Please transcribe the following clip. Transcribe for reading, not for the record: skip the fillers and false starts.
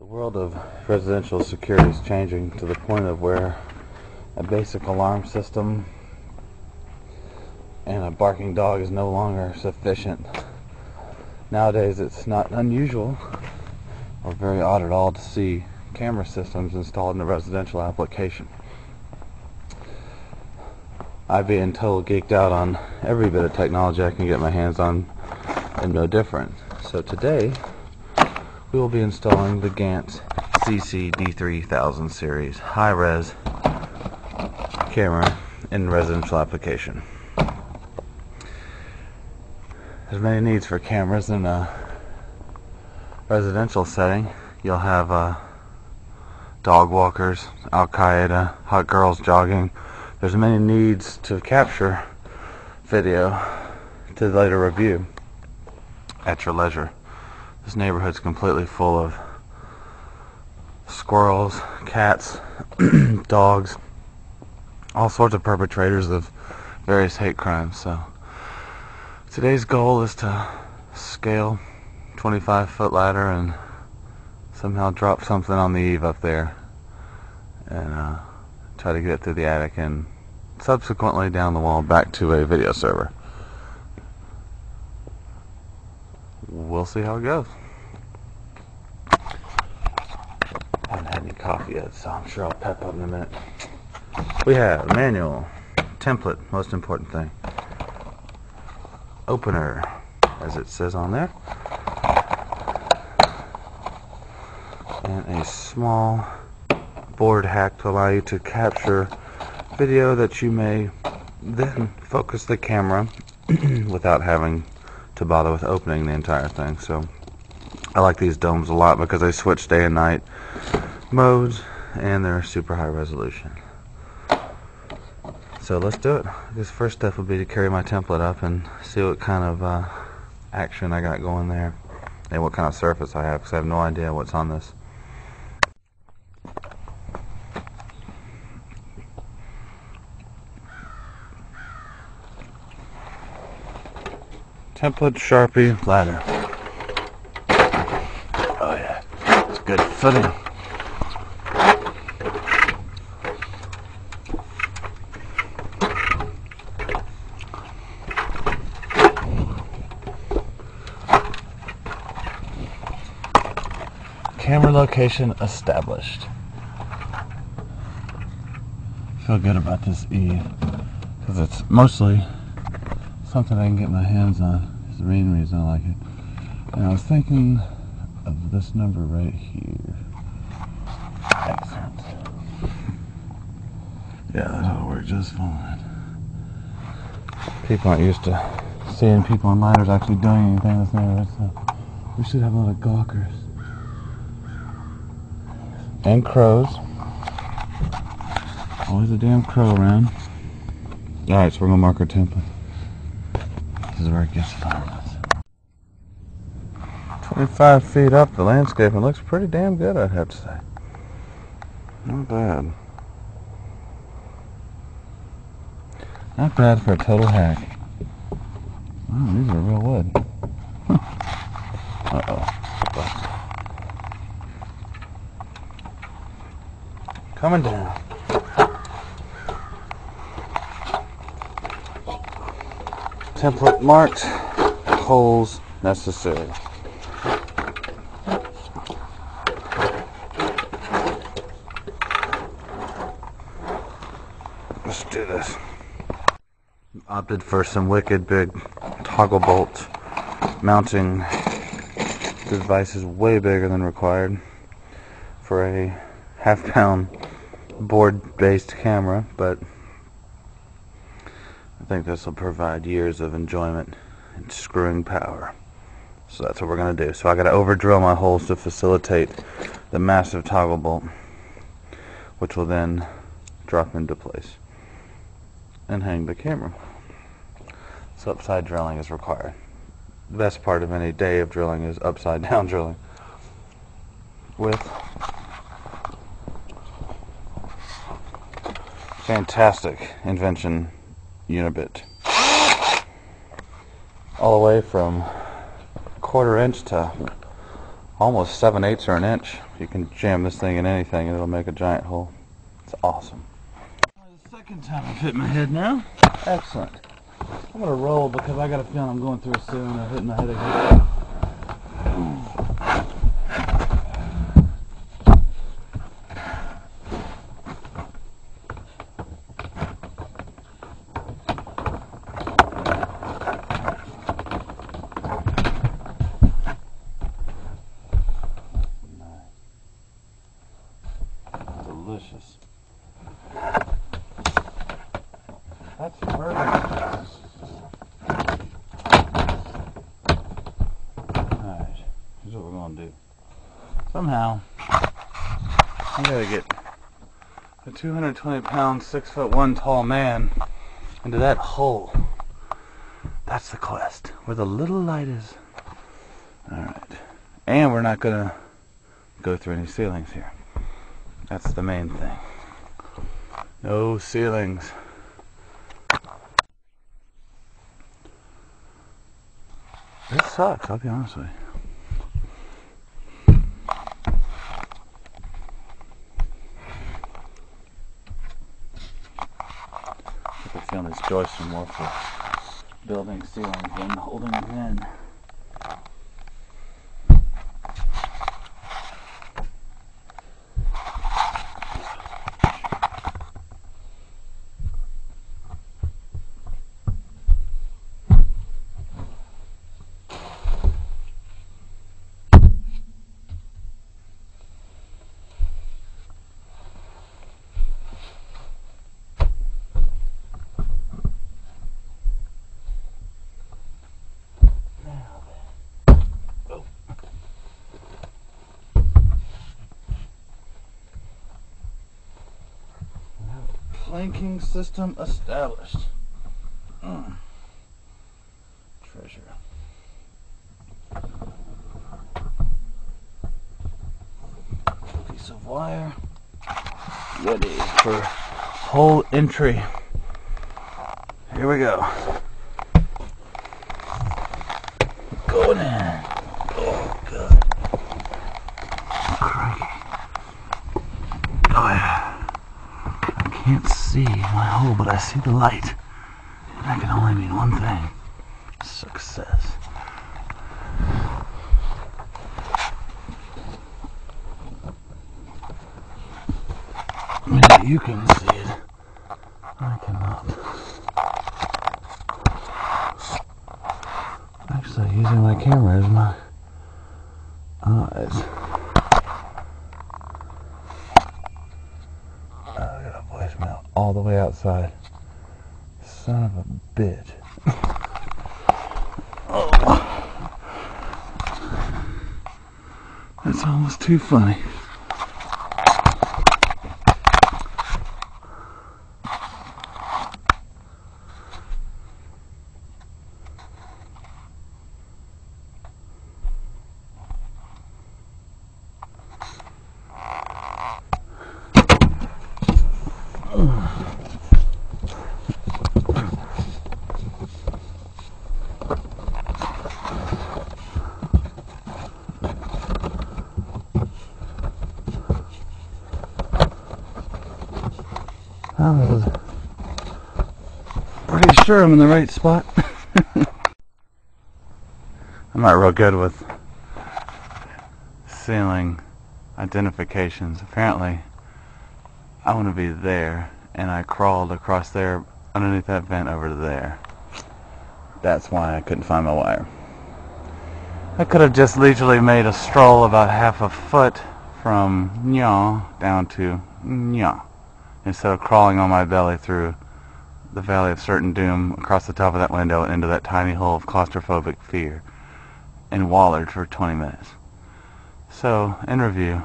world of residential security is changing to the point of where a basic alarm system and a barking dog is no longer sufficient. Nowadays it's not unusual or very odd at all to see camera systems installed in a residential application. I being total geeked out on every bit of technology I can get my hands on am no different. So today we will be installing the Gant CC D3000 series high-res camera in residential application. There's many needs for cameras in a residential setting. You'll have dog walkers, Al-Qaeda, hot girls jogging. There's many needs to capture video to later review at your leisure. This neighborhood's completely full of squirrels, cats, dogs, all sorts of perpetrators of various hate crimes. So today's goal is to scale 25-foot ladder and somehow drop something on the eave up there and try to get it through the attic and subsequently down the wall back to a video server. We'll see how it goes. I haven't had any coffee yet, so I'm sure I'll pep up in a minute. We have manual, template, most important thing, opener, as it says on there, and a small board hack to allow you to capture video that you may then focus the camera without having to bother with opening the entire thing. So I like these domes a lot because they switch day and night modes and they're super high resolution. So let's do it. This first step would be to carry my template up and see what kind of action I got going there and what kind of surface I have, because I have no idea what's on this. Template Sharpie ladder. Oh yeah, it's good footing. Camera location established. Feel good about this eave because it's mostly something I can get my hands on. It's the main reason I like it. And I was thinking of this number right here. Excellent. Yeah, that'll work just fine. People aren't used to seeing people on ladders actually doing anything in this neighborhood, so we should have a lot of gawkers. And crows. Always a damn crow around. Alright, so we're going to mark our template. This is where it gets fun. 25 feet up, the landscaping looks pretty damn good, I'd have to say. Not bad. Not bad for a total hack. Oh, these are real wood. Uh-oh. Coming down. Template marked, holes necessary. Let's do this. Opted for some wicked big toggle bolt mounting. This device is way bigger than required for a half-pound board-based camera, but I think this will provide years of enjoyment and screwing power. So that's what we're going to do. So I got to over drill my holes to facilitate the massive toggle bolt, which will then drop into place and hang the camera. So upside drilling is required. The best part of any day of drilling is upside down drilling with fantastic invention Unibit. All the way from 1/4 inch to almost 7/8 or an inch. You can jam this thing in anything and it'll make a giant hole. It's awesome. The second time I've hit my head now. Excellent. I'm gonna roll because I got a feeling I'm going through a ceiling and hitting my head again. Delicious. That's perfect. Alright, here's what we're going to do. Somehow, I gotta get a 220-pound, 6'1" tall man into that hole. That's the quest, where the little light is. Alright. And we're not gonna go through any ceilings here. That's the main thing. No ceilings. This sucks, I'll be honest with you. I have a feeling these joists are more for building ceilings than holding them in. Planking system established. Treasure. Piece of wire. Ready for hole entry. Here we go. Going in. Oh, good. Crikey. Oh, yeah. I can't see my hole, but I see the light. And that can only mean one thing. Success. Maybe you can see it. I cannot. Actually, using my camera as my eyes. All the way outside. Son of a bitch. Oh. That's almost too funny. I was pretty sure I'm in the right spot. I'm not real good with ceiling identifications. Apparently, I want to be there, and I crawled across there underneath that vent over to there. That's why I couldn't find my wire. I could have just leisurely made a stroll about half a foot from Nya down to Nya, instead of crawling on my belly through the valley of certain doom across the top of that window and into that tiny hole of claustrophobic fear and wallered for 20 minutes. So, in review,